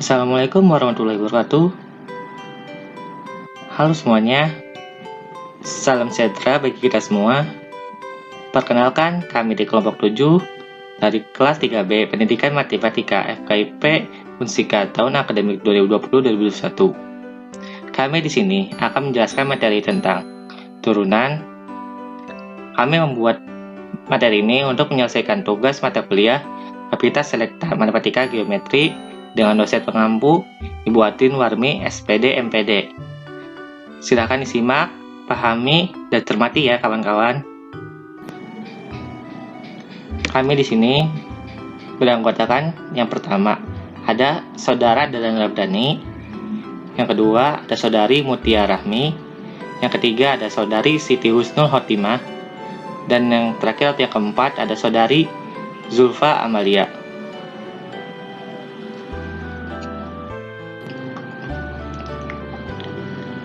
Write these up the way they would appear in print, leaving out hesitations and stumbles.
Assalamualaikum warahmatullahi wabarakatuh. Halo semuanya, salam sejahtera bagi kita semua. Perkenalkan, kami di kelompok 7 dari kelas 3B Pendidikan Matematika FKIP Unsika tahun akademik 2020-2021. Kami di sini akan menjelaskan materi tentang turunan. Kami membuat materi ini untuk menyelesaikan tugas mata kuliah Aktivitas Selekta Matematika Geometri dengan dosen pengampu Ibu Atin Warmi SPD MPD. Silahkan disimak, pahami, dan cermati ya kawan-kawan. Kami di sini beranggotakan yang pertama ada saudara Dalan Rabdani, yang kedua ada saudari Mutia Rahmi, yang ketiga ada saudari Siti Husnul Khotimah, dan yang terakhir yang keempat ada saudari Zulfa Amalia.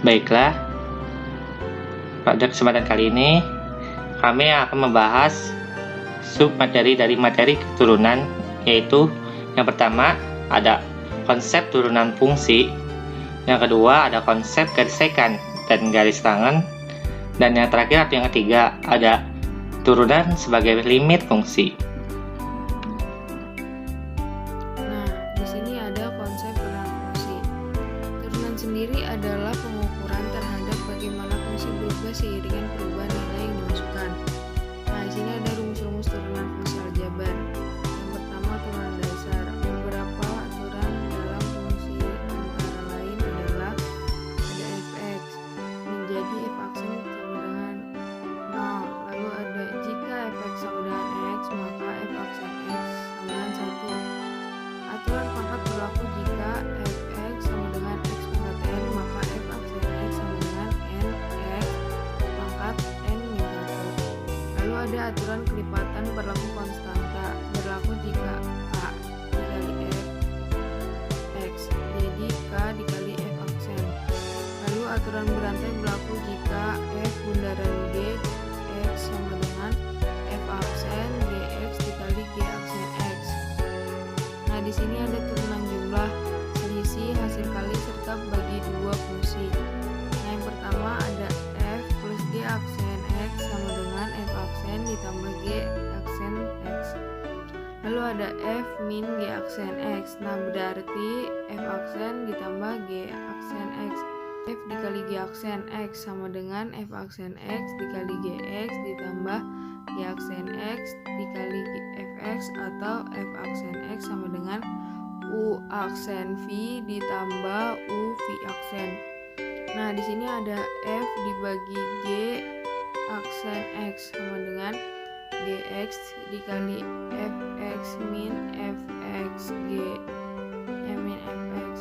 Baiklah, pada kesempatan kali ini kami akan membahas submateri dari materi keturunan, yaitu yang pertama ada konsep turunan fungsi, yang kedua ada konsep garis sekan dan garis tangan, dan yang terakhir atau yang ketiga ada turunan sebagai limit fungsi. Nah, di sini ada konsep turunan fungsi. Turunan sendiri adalah pengukuran terhadap bagaimana fungsi berubah seiringan perubahan nilai yang dimasukkan. Nah, di sini ada rumus-rumus turunan fungsi aljabar. Yang pertama, turunan dasar. Beberapa aturan dalam fungsi antara lain adalah ada fx menjadi f aksen sama dengan 0. Lalu ada jika fx sama dengan x, maka f aksen x sama dengan 1. Aturan pangkat berlaku jika fx sama dengan x pangkat n, maka f aksen x sama dengan nx pangkat n min 1. Lalu ada aturan kelipatan berlaku konstanta, berlaku jika k dikali fx jadi k dikali f aksen. Lalu aturan berantai berlaku jika f bundaran g x sama dengan f aksen gx dikali g aksen x. Nah, di sini ada turunan jumlah, selisih, hasil kali serta bagi dua fungsi. Nah, yang pertama ada f plus g aksen x sama dengan f aksen ditambah g aksen x. Lalu ada f min g aksen x. Nah, berarti f aksen ditambah g aksen x. F dikali g aksen x sama dengan f aksen x dikali gx ditambah g aksen x dikali fx, atau f aksen x sama dengan u aksen v ditambah u v aksen. Nah, di sini ada f dibagi g aksen x sama dengan gx dikali fx min fx g min fx.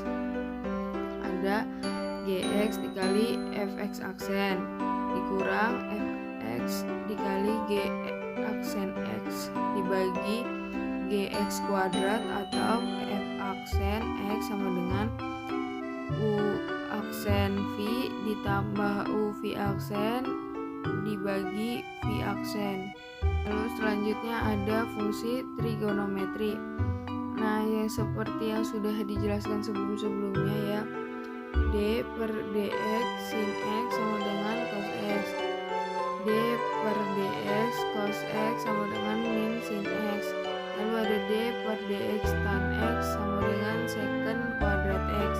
Ada gx dikali fx aksen dikurang fx dikali g aksen x dibagi gx kuadrat, atau f aksen x sama dengan u aksen v ditambah u v aksen dibagi v aksen. Lalu selanjutnya ada fungsi trigonometri. Nah, yang seperti yang sudah dijelaskan sebelum-sebelumnya ya, d per dx sin x sama dengan cos x, d per dx cos x sama dengan min sin x. Lalu ada d per dx tan x sama dengan secant kuadrat x.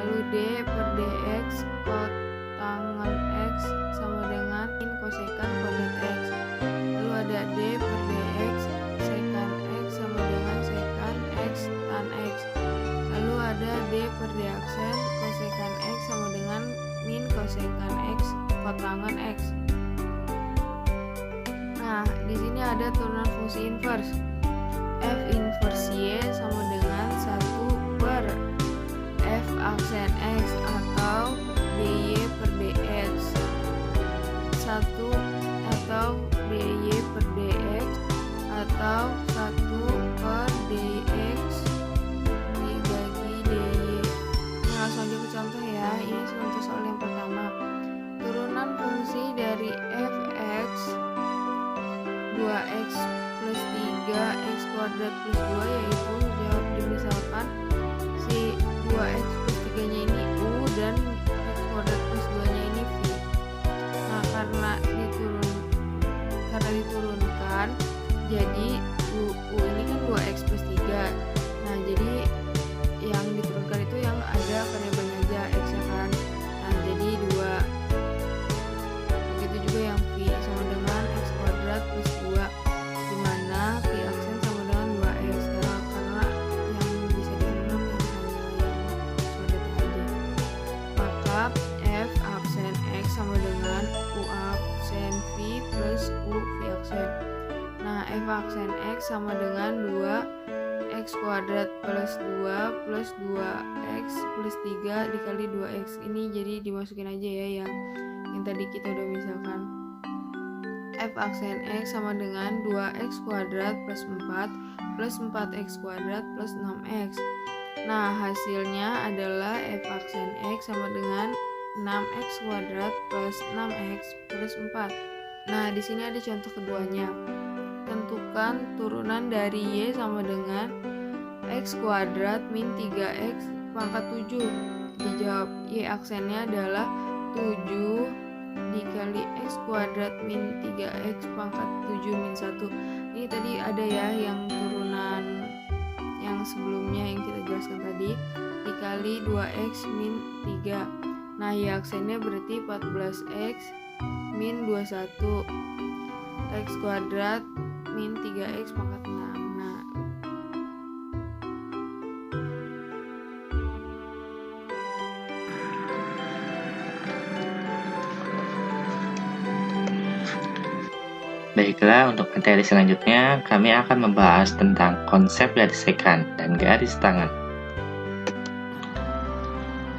Lalu d per dx kotangan x sama dengan min kosekant kuadrat x. Lalu ada d per dx secant x sama dengan secant x tan x. Lalu ada d per dxn kosekant x sama dengan min kosekant x kotangan x. Nah, di sini ada turunan fungsi inverse. F inverse y sama dengan 1 per f aksen x atau dy per dx. 1 atau dy per dx atau 1 per dx dibagi dy. Nah, langsung aja ke contoh ya. Ini contoh soal yang pertama. Turunan fungsi dari fx 2x plus 3x kuadrat plus 2 yaitu jawab misalkan sin 2x plus 3-nya ini U dan x kuadrat plus 2-nya ini V. Nah, karena diturunkan, jadi U ini kan 2x plus 3. Nah, jadi yang diturunkan itu yang ada variabelnya aja x-nya kan. Nah, jadi 2. Begitu juga yang V sama dengan x kuadrat plus 2, dimana V aksen sama dengan 2x, karena yang bisa diturunkan yang hanya yang kuadrat aja. Maka F aksen x sama dengan U aksen V plus U V aksen. Nah, F aksen x sama dengan 2x kuadrat plus 2 plus 2x plus 3 dikali 2x. Ini jadi dimasukin aja ya yang tadi kita udah misalkan. F aksen x sama dengan 2x kuadrat plus 4 plus 4x kuadrat plus 6x. Nah, hasilnya adalah F aksen x sama dengan 6x kuadrat plus 6x plus 4. Nah, di sini ada contoh keduanya. Tentukan turunan dari y sama dengan x kuadrat min 3x pangkat 7. Dijawab, y aksennya adalah 7 dikali x kuadrat min 3x pangkat 7 min 1. Ini tadi ada ya yang turunan yang sebelumnya yang kita jelaskan tadi, dikali 2x min 3. Nah, y aksennya berarti 14x min 21 x kuadrat min 3x pangkat 6. Nah, baiklah, untuk materi selanjutnya kami akan membahas tentang konsep garis sekan dan garis tangan.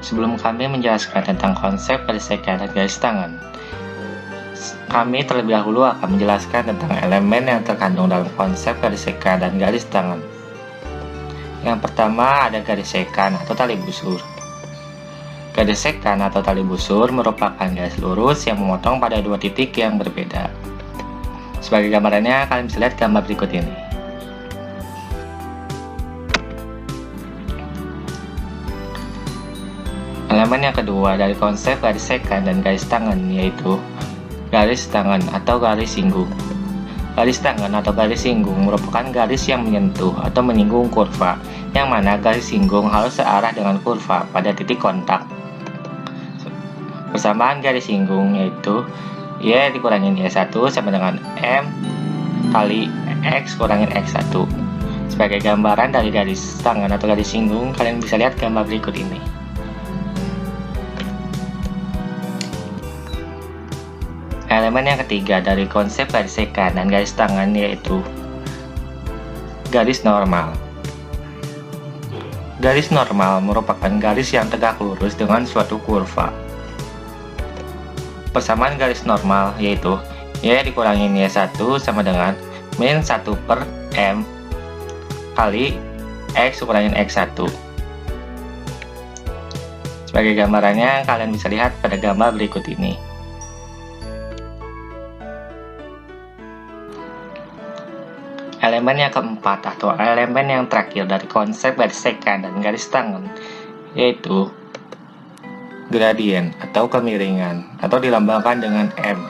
Sebelum kami menjelaskan tentang konsep garis sekan dan garis tangan, kami terlebih dahulu akan menjelaskan tentang elemen yang terkandung dalam konsep garis sekan dan garis tangan. Yang pertama ada garis sekan atau tali busur. Garis sekan atau tali busur merupakan garis lurus yang memotong pada dua titik yang berbeda. Sebagai gambarannya, kalian bisa lihat gambar berikut ini. Elemen yang kedua dari konsep garis sekan dan garis tangan yaitu garis tangan atau garis singgung. Garis tangan atau garis singgung merupakan garis yang menyentuh atau menyinggung kurva, yang mana garis singgung harus searah dengan kurva pada titik kontak. Persamaan garis singgung yaitu y dikurangin y1 sama dengan m kali x kurangin x1. Sebagai gambaran dari garis tangan atau garis singgung, kalian bisa lihat gambar berikut ini. Elemen yang ketiga dari konsep garis sekan dan garis tangan yaitu garis normal. Garis normal merupakan garis yang tegak lurus dengan suatu kurva. Persamaan garis normal yaitu y dikurangin y1 sama dengan min 1 per m kali x kurangin x1. Sebagai gambarannya, kalian bisa lihat pada gambar berikut ini. Elemen yang keempat atau elemen yang terakhir dari konsep garis sekan dan garis tangan yaitu gradien atau kemiringan atau dilambangkan dengan M.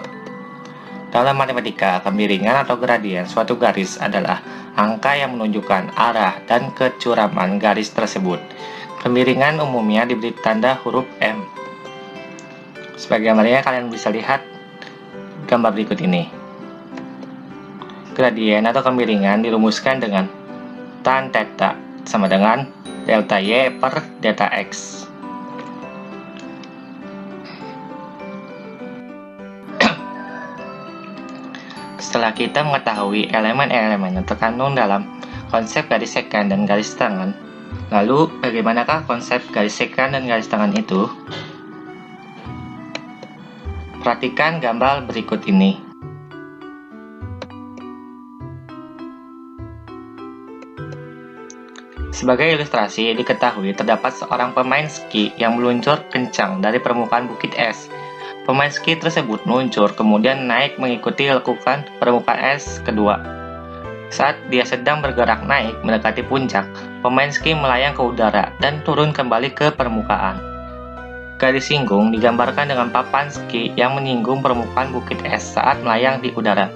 Dalam matematika, kemiringan atau gradien suatu garis adalah angka yang menunjukkan arah dan kecuraman garis tersebut. Kemiringan umumnya diberi tanda huruf M. Sebagai gambarnya, kalian bisa lihat gambar berikut ini. Gradien atau kemiringan dirumuskan dengan tan theta sama dengan delta y per delta x. Setelah kita mengetahui elemen-elemen yang terkandung dalam konsep garis sekan dan garis tangan, lalu bagaimanakah konsep garis sekan dan garis tangan itu? Perhatikan gambar berikut ini. Sebagai ilustrasi, diketahui terdapat seorang pemain ski yang meluncur kencang dari permukaan bukit es. Pemain ski tersebut meluncur kemudian naik mengikuti lekukan permukaan es kedua. Saat dia sedang bergerak naik mendekati puncak, pemain ski melayang ke udara dan turun kembali ke permukaan. Garis singgung digambarkan dengan papan ski yang menyinggung permukaan bukit es saat melayang di udara.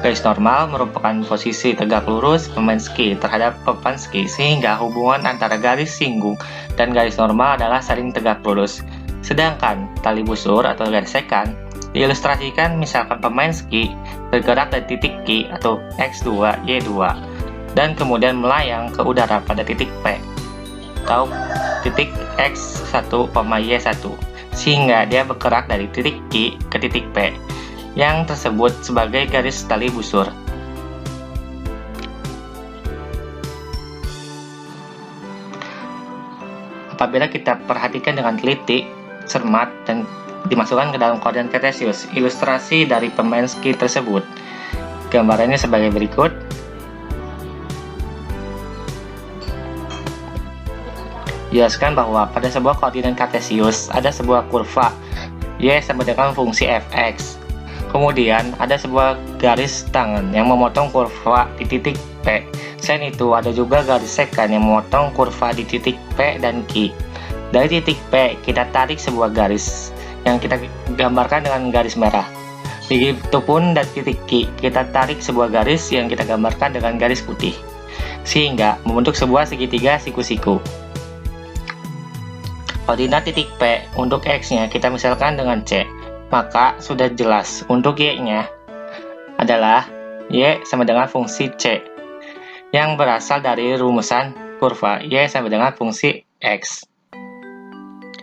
Garis normal merupakan posisi tegak lurus pemain ski terhadap papan ski, sehingga hubungan antara garis singgung dan garis normal adalah saling tegak lurus. Sedangkan tali busur atau garis sekan diilustrasikan misalkan pemain ski bergerak dari titik Q atau X2, Y2 dan kemudian melayang ke udara pada titik P atau titik X1, Y1 sehingga dia bergerak dari titik Q ke titik P yang tersebut sebagai garis tali busur. Apabila kita perhatikan dengan teliti, cermat, dan dimasukkan ke dalam koordinat kartesius ilustrasi dari pemain ski tersebut. Gambarannya sebagai berikut. Jelaskan bahwa pada sebuah koordinat kartesius ada sebuah kurva y sama dengan fungsi fx. Kemudian ada sebuah garis tangan yang memotong kurva di titik P. Selain itu ada juga garis sekan yang memotong kurva di titik P dan Q. Dari titik P kita tarik sebuah garis yang kita gambarkan dengan garis merah. Begitupun dari titik Q kita tarik sebuah garis yang kita gambarkan dengan garis putih, sehingga membentuk sebuah segitiga siku-siku. Koordinat titik P untuk X-nya kita misalkan dengan C, maka sudah jelas untuk Y-nya adalah Y sama dengan fungsi C yang berasal dari rumusan kurva Y sama dengan fungsi X.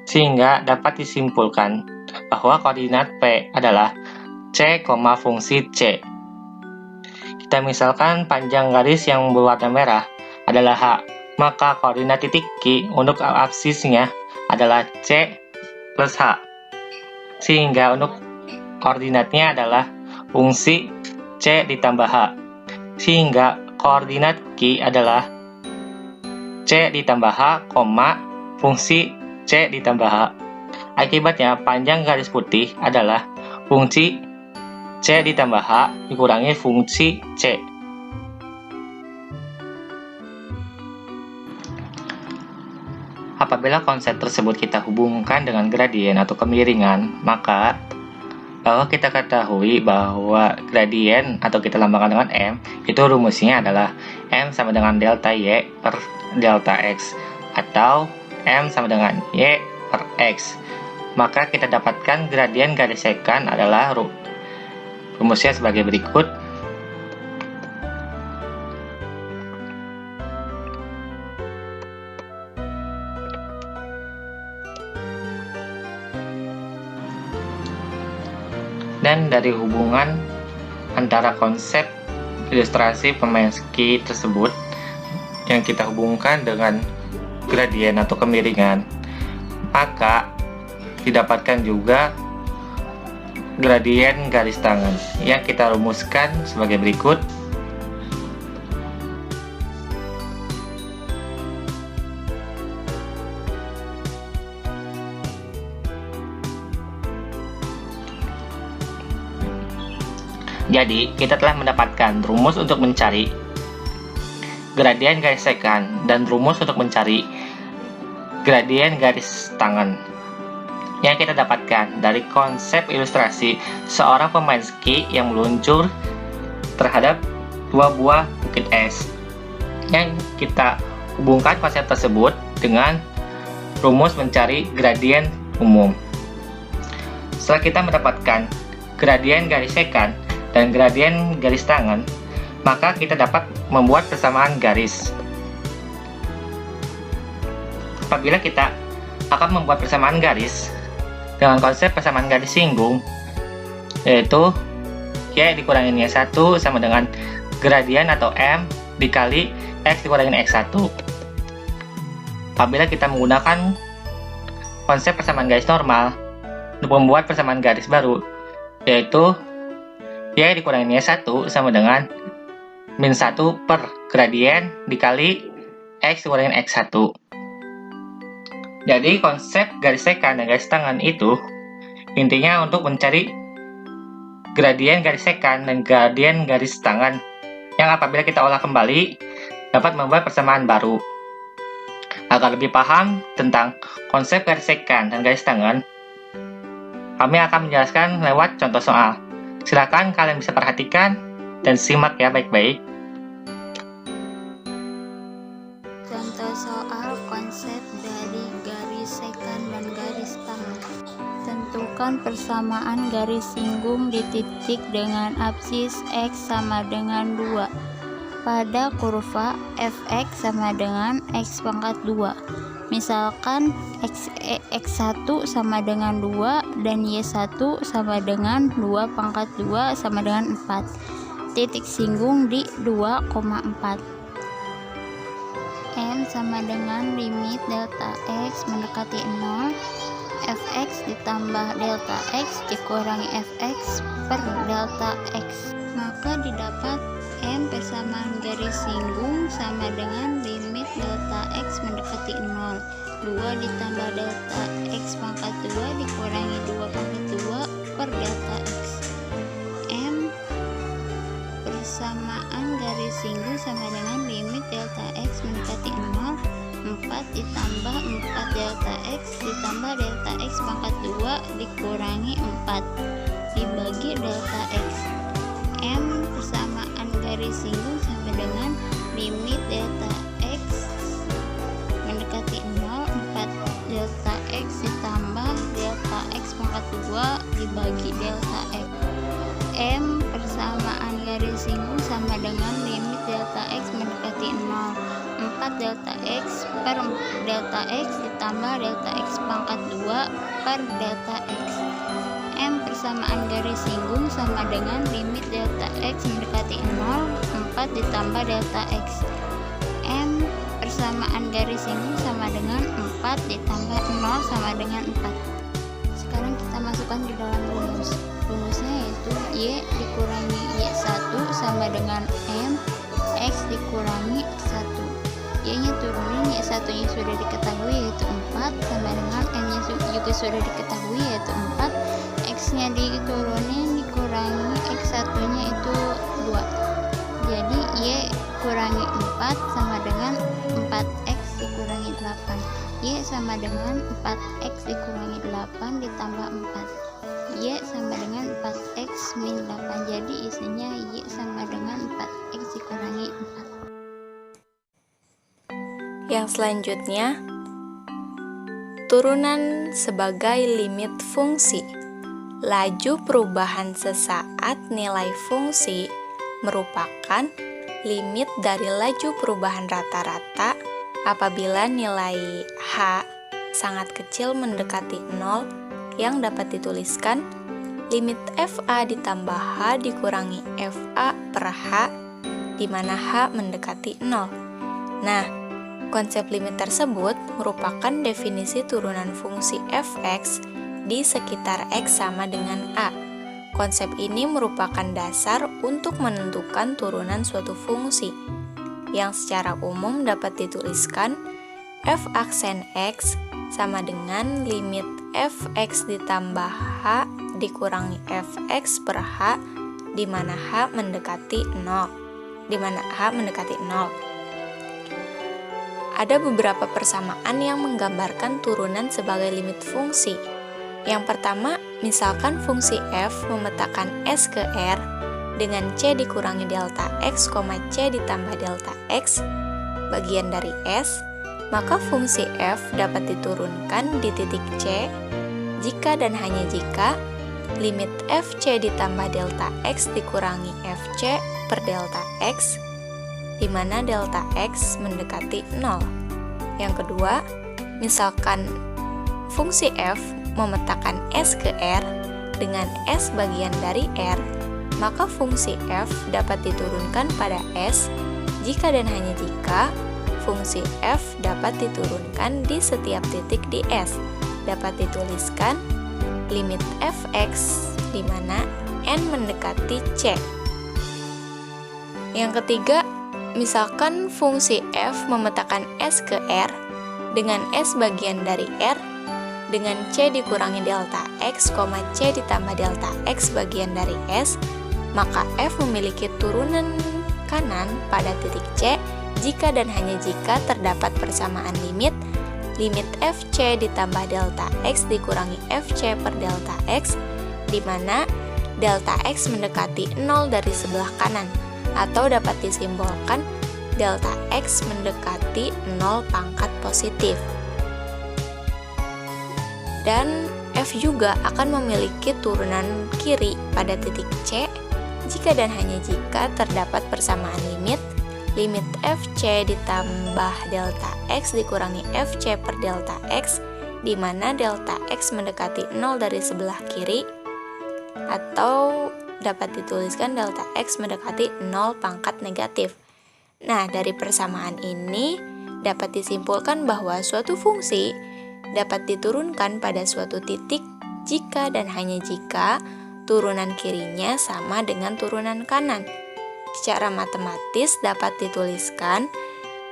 Sehingga dapat disimpulkan bahwa koordinat P adalah C, fungsi C. Kita misalkan panjang garis yang berwarna merah adalah H, maka koordinat titik Q untuk absisnya adalah C plus H. Sehingga untuk koordinatnya adalah fungsi C ditambah H. Sehingga koordinat Q adalah C ditambah H, fungsi C ditambah H. Akibatnya panjang garis putih adalah fungsi C ditambah H dikurangi fungsi C. Apabila konsep tersebut kita hubungkan dengan gradien atau kemiringan, maka bahwa kita ketahui bahwa gradien atau kita lambangkan dengan M, itu rumusnya adalah M sama dengan delta Y per delta X atau M sama dengan Y per X. Maka kita dapatkan gradien garis sekan adalah rumusnya sebagai berikut. Dan dari hubungan antara konsep ilustrasi pemain ski tersebut yang kita hubungkan dengan gradien atau kemiringan, maka didapatkan juga gradien garis tangan yang kita rumuskan sebagai berikut. Jadi, kita telah mendapatkan rumus untuk mencari gradien garis sekan dan rumus untuk mencari gradien garis tangan yang kita dapatkan dari konsep ilustrasi seorang pemain ski yang meluncur terhadap dua buah bukit es. Yang kita hubungkan konsep tersebut dengan rumus mencari gradien umum. Setelah kita mendapatkan gradien garis sekan dan gradien garis tangan, maka kita dapat membuat persamaan garis. Apabila kita akan membuat persamaan garis dengan konsep persamaan garis singgung, yaitu Y dikurangin Y1 sama dengan gradien atau M dikali X dikurangin X1. Apabila kita menggunakan konsep persamaan garis normal untuk membuat persamaan garis baru, yaitu Y dikurangin Y1 sama dengan min 1 per gradien dikali X dikurangin X1. Jadi konsep garis sekan dan garis tangan itu intinya untuk mencari gradien garis sekan dan gradien garis tangan yang apabila kita olah kembali dapat membuat persamaan baru. Agar lebih paham tentang konsep garis sekant dan garis tangen, kami akan menjelaskan lewat contoh soal. Silakan kalian bisa perhatikan dan simak ya baik-baik. Contoh soal konsep dari garis sekant dan garis tangen. Tentukan persamaan garis singgung di titik dengan apsis X sama dengan 2 pada kurva fx sama dengan x pangkat 2. Misalkan x1 sama dengan 2 dan y1 sama dengan 2 pangkat 2 sama dengan 4. Titik singgung di 2,4. M sama dengan limit delta x mendekati 0, fx ditambah delta x dikurangi fx per delta x. Maka didapat M persamaan garis singgung sama dengan limit delta x mendekati 0, 2 ditambah delta x pangkat 2 dikurangi 2 pangkat 2 per delta x. M persamaan garis singgung sama dengan limit delta x mendekati 0, 4 ditambah 4 delta x ditambah delta x pangkat 2 dikurangi 4 dibagi delta x. M persamaan garis singgung sama dengan limit delta x mendekati 0, 4 delta x ditambah delta x pangkat 2 dibagi delta x. M persamaan garis singgung sama dengan limit delta x mendekati 0, 4 delta x per delta x ditambah delta x pangkat 2 per delta x. M persamaan garis singgung sama dengan limit delta x mendekati 0, 4 ditambah delta x. M persamaan garis singgung sama dengan 4 ditambah 0 sama dengan 4. Sekarang kita masukkan di dalam rumus. Rumusnya yaitu y dikurangi y1 sama dengan m x dikurangi 1. Y nya turunin, y1 nya sudah diketahui yaitu 4 sama dengan m nya juga sudah diketahui yaitu 4. X nya diturunin dikurangi x1 nya itu 2. Jadi y kurangi 4 sama dengan 4x dikurangi 8. Y sama dengan 4x dikurangi 8 ditambah 4. Y sama dengan 4x min 8. Jadi isinya y sama dengan 4x dikurangi 4. Yang selanjutnya, turunan sebagai limit fungsi. Laju perubahan sesaat nilai fungsi merupakan limit dari laju perubahan rata-rata apabila nilai h sangat kecil mendekati 0 yang dapat dituliskan limit fa ditambah h dikurangi fa per h di mana h mendekati 0. Nah, konsep limit tersebut merupakan definisi turunan fungsi fx di sekitar x sama dengan a. Konsep ini merupakan dasar untuk menentukan turunan suatu fungsi, yang secara umum dapat dituliskan f aksen x sama dengan limit fx ditambah h dikurangi fx per h di mana h mendekati 0. Ada beberapa persamaan yang menggambarkan turunan sebagai limit fungsi. Yang pertama, misalkan fungsi f memetakan s ke r dengan c dikurangi delta x, c ditambah delta x bagian dari s, maka fungsi f dapat diturunkan di titik c jika dan hanya jika limit fc ditambah delta x dikurangi fc per delta x di mana delta x mendekati 0. Yang kedua, misalkan fungsi f memetakan s ke r dengan s bagian dari r, maka fungsi f dapat diturunkan pada s jika dan hanya jika fungsi f dapat diturunkan di setiap titik di s. Dapat dituliskan limit fx di mana n mendekati c. Yang ketiga, misalkan fungsi f memetakan s ke r dengan s bagian dari r dengan c dikurangi delta x, c ditambah delta x bagian dari s, maka f memiliki turunan kanan pada titik C jika dan hanya jika terdapat persamaan limit fc ditambah delta x dikurangi fc per delta x, di mana delta x mendekati 0 dari sebelah kanan, atau dapat disimbolkan delta x mendekati 0 pangkat positif. Dan f juga akan memiliki turunan kiri pada titik C jika dan hanya jika terdapat persamaan limit fc ditambah delta x dikurangi fc per delta x, di mana delta x mendekati 0 dari sebelah kiri, atau dapat dituliskan delta x mendekati 0 pangkat negatif. Nah, dari persamaan ini dapat disimpulkan bahwa suatu fungsi dapat diturunkan pada suatu titik jika dan hanya jika turunan kirinya sama dengan turunan kanan. Secara matematis dapat dituliskan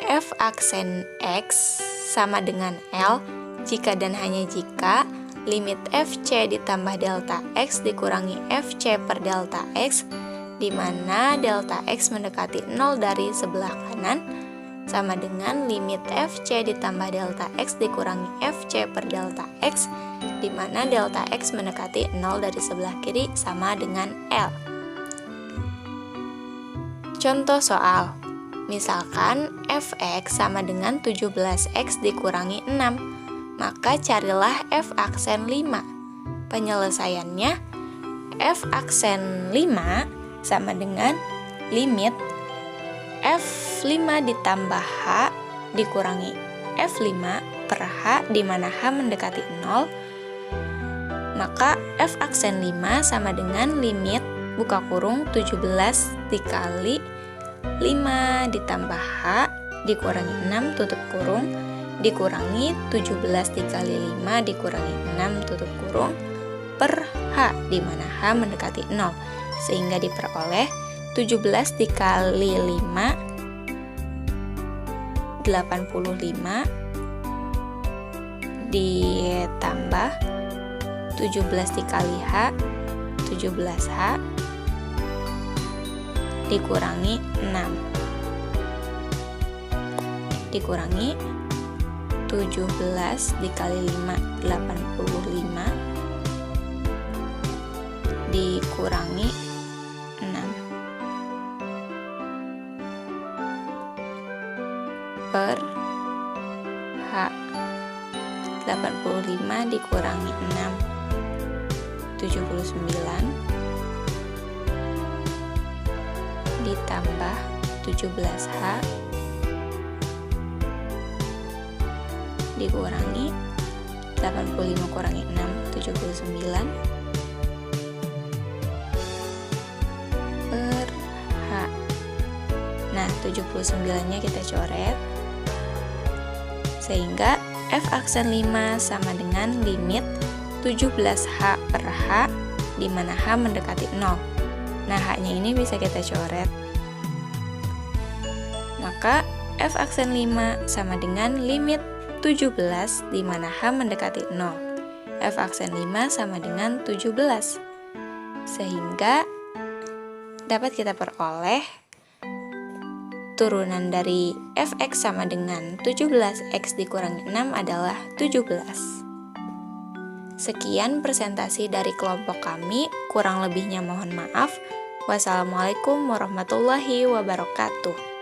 f aksen x sama dengan L jika dan hanya jika limit fc ditambah delta x dikurangi fc per delta x, di mana delta x mendekati 0 dari sebelah kanan sama dengan limit fc ditambah delta x dikurangi fc per delta x, di mana delta x mendekati 0 dari sebelah kiri sama dengan L. Contoh soal, misalkan fx sama dengan 17x dikurangi 6, maka carilah f aksen 5. Penyelesaiannya, f aksen 5 sama dengan limit f5 ditambah h dikurangi f5 per h, di mana h mendekati 0, maka f aksen 5 sama dengan limit buka kurung 17 dikali 5 ditambah h dikurangi 6 tutup kurung dikurangi 17 dikali 5 dikurangi 6 tutup kurung per h, di mana h mendekati 0, sehingga diperoleh 17 dikali 5 85 ditambah 17 dikali h 17h dikurangi 6 dikurangi 17 dikali 5 85 dikurangi 6 per h, 85 dikurangi 6 79 ditambah 17h dikurangi 85 kurangi 6 79 per h. Nah, 79 nya kita coret sehingga f aksen 5 sama dengan limit 17h per h, di mana h mendekati 0. Nah, h-nya ini bisa kita coret. Maka f aksen 5 sama dengan limit 17 di mana h mendekati 0. F aksen 5 sama dengan 17. Sehingga dapat kita peroleh turunan dari fx sama dengan 17x dikurangi 6 adalah 17. Sekian presentasi dari kelompok kami, kurang lebihnya mohon maaf. Wassalamualaikum warahmatullahi wabarakatuh.